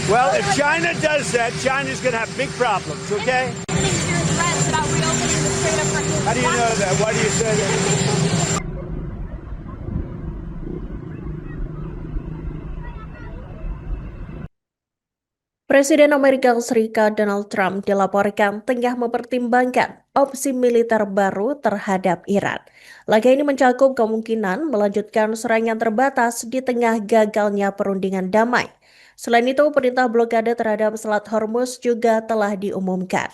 Well, if China does that, China's going to have big problems, okay? Your threats about reopening the Strait of Hormuz. How do you know that? Why do you say that? Presiden Amerika Serikat Donald Trump dilaporkan tengah mempertimbangkan opsi militer baru terhadap Iran. Langkah ini mencakup kemungkinan melanjutkan serangan terbatas di tengah gagalnya perundingan damai. Selain itu, perintah blokade terhadap Selat Hormuz juga telah diumumkan.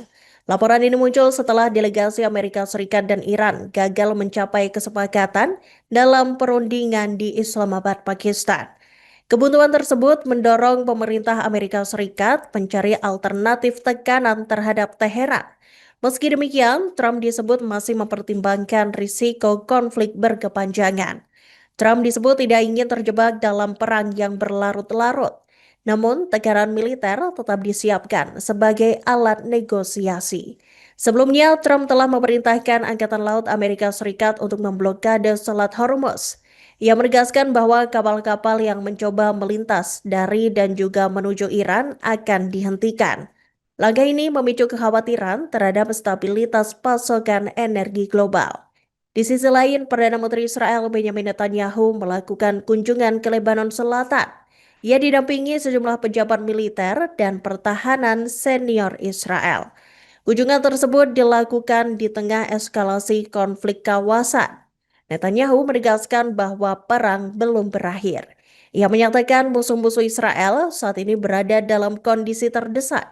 Laporan ini muncul setelah delegasi Amerika Serikat dan Iran gagal mencapai kesepakatan dalam perundingan di Islamabad, Pakistan. Kebuntuan tersebut mendorong pemerintah Amerika Serikat mencari alternatif tekanan terhadap Teheran. Meski demikian, Trump disebut masih mempertimbangkan risiko konflik berkepanjangan. Trump disebut tidak ingin terjebak dalam perang yang berlarut-larut. Namun, tekanan militer tetap disiapkan sebagai alat negosiasi. Sebelumnya, Trump telah memerintahkan Angkatan Laut Amerika Serikat untuk memblokade Selat Hormuz. Ia menegaskan bahwa kapal-kapal yang mencoba melintas dari dan juga menuju Iran akan dihentikan. Langkah ini memicu kekhawatiran terhadap stabilitas pasokan energi global. Di sisi lain, Perdana Menteri Israel Benjamin Netanyahu melakukan kunjungan ke Lebanon Selatan. Ia didampingi sejumlah pejabat militer dan pertahanan senior Israel. Kunjungan tersebut dilakukan di tengah eskalasi konflik kawasan. Netanyahu menegaskan bahwa perang belum berakhir. Ia menyatakan musuh-musuh Israel saat ini berada dalam kondisi terdesak.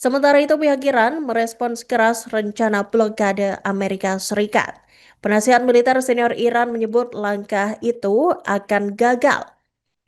Sementara itu pihak Iran merespons keras rencana blokade Amerika Serikat. Penasihat militer senior Iran menyebut langkah itu akan gagal.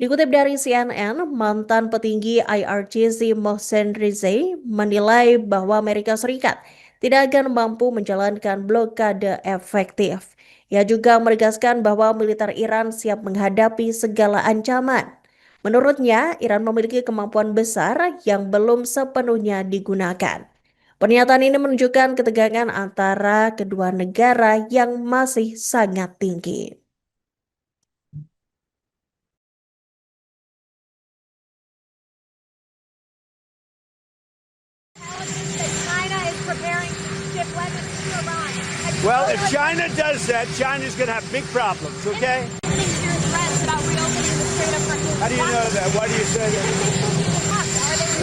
Dikutip dari CNN, mantan petinggi IRGC Mohsen Rizai menilai bahwa Amerika Serikat tidak akan mampu menjalankan blokade efektif. Ia juga menegaskan bahwa militer Iran siap menghadapi segala ancaman. Menurutnya, Iran memiliki kemampuan besar yang belum sepenuhnya digunakan. Pernyataan ini menunjukkan ketegangan antara kedua negara yang masih sangat tinggi. China is preparing to ship weapons to Iran. Well, if China does that, China's going to have big problems, okay? Your threats about reopening the Strait of Hormuz. How do you know that? Why do you say that?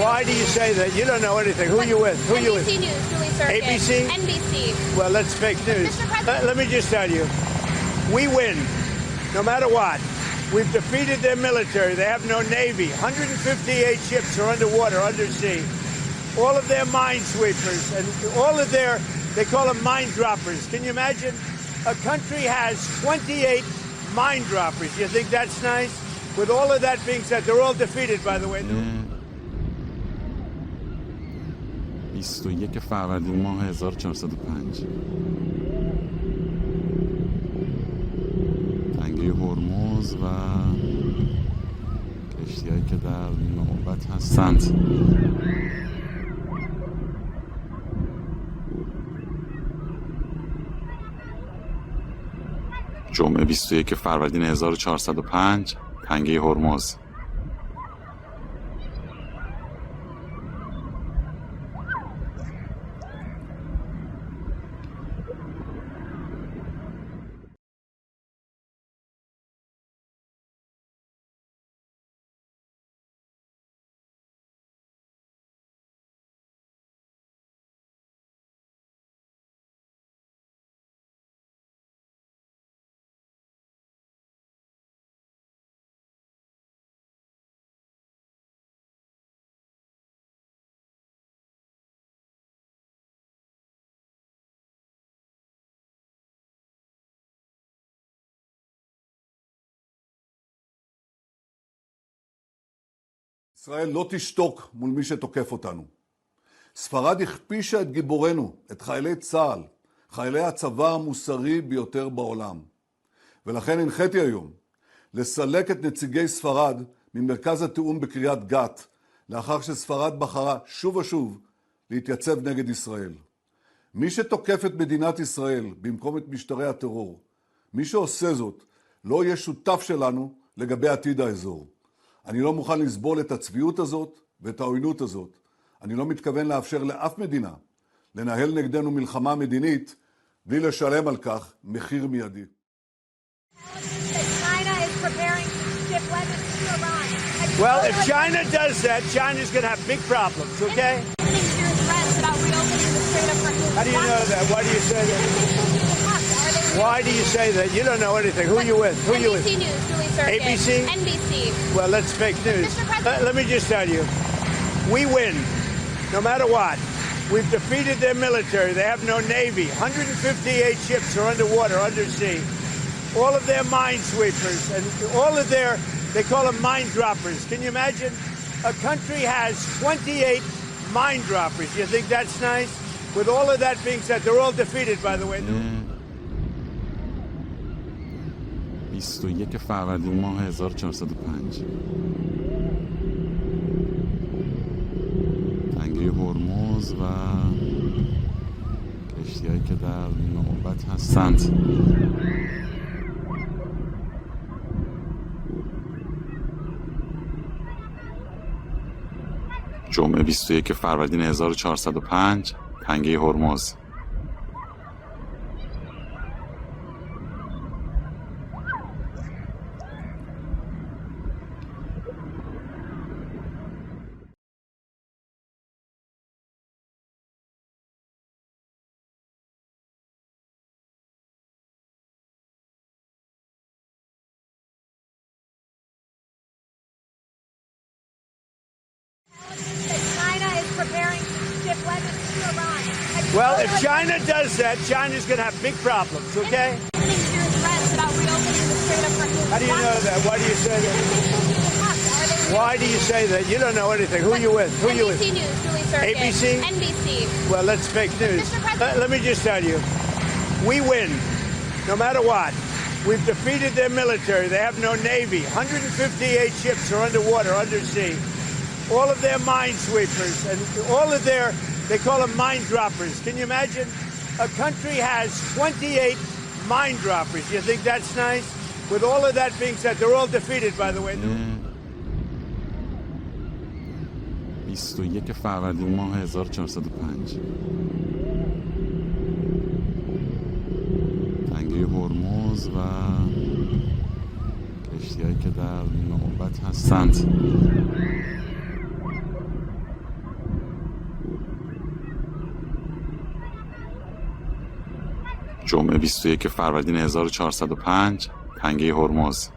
Why do you say that? You don't know anything. Who are you with? Who are you with? NBC News, Julie Circus. ABC? NBC. Well, that's fake news. Let me just tell you, we win, no matter what. We've defeated their military. They have no navy. 158 ships are underwater, undersea. All of their minesweepers and all of their, they call them mine droppers. Can you imagine? A country has 28 mine droppers. You think that's nice? With all of that being said, they're all defeated, by the way. 21 فروردین ماه 1405 تنگه هرمز و کشتی‌هایی که در نوبت هستند. جمعه 21 فروردین 1405 تنگه هرمز. ישראל לא תשתוק מול מי שתוקף אותנו. ספרד הכפישה את גיבורנו, את חיילי צה"ל, חיילי הצבא המוסרי ביותר בעולם. ולכן הנחיתי היום לסלק את נציגי ספרד ממרכז התיאום בקריית גת, לאחר שספרד בחרה שוב ושוב להתייצב נגד ישראל. מי שתוקף את מדינת ישראל במקום את משטרי הטרור, מי שעושה זאת לא יהיה שותף שלנו לגבי עתיד האזור. אני לא מוכן לסבול את הצביעות הזאת ואת העוינות הזאת, אני לא מתכוון לאפשר לאף מדינה לנהל נגדנו מלחמה מדינית בלי לשלם על כך מחיר מיידי. China is preparing to ship weapons to Iran. Well, if China does that, China's going to have big problems, okay? Here's threats about reopening the Strait of Hormuz. How do you know that? Why do you say that? Why do you say that? You don't know anything. Who are you with? Who are you with? NBC News, Julie Surkin. ABC? NBC. Well, that's fake news. Mr. President- Let me just tell you, we win, no matter what. We've defeated their military. They have no navy. 158 ships are underwater, undersea. All of their minesweepers and all of their, they call them mine droppers. Can you imagine? A country has 28 mine droppers. You think that's nice? With all of that being said, they're all defeated, by the way. 21 فروردین ماه 1405 تنگه هرمز و کشتی‌هایی که در نوبت هستند. جمعه 21 فروردین 1405 تنگه هرمز. China is preparing to ship weapons to Iran. Well, if China does that, China's going to have big problems, okay? Here's threats about reopening the Strait of Hormuz. How do you know that? Why do you say that? Why do you say that? You don't know anything. Who are you with? Who are you with? NBC News, Julie Surkin. ABC? NBC. Well, that's fake news. Mr. President- Let me just tell you, we win, no matter what. We've defeated their military. They have no navy. 158 ships are underwater, undersea. All of their minesweepers and all of their, they call them mine droppers. Can you imagine? A country has 28 mine droppers. You think that's nice? With all of that being said, they're all defeated, by the way. 21 فروردین ماه 1405 تنگه هرمز و کشتی‌هایی که در نوبت هستند. جمعه 21 فروردین 1405 تنگه هرمز.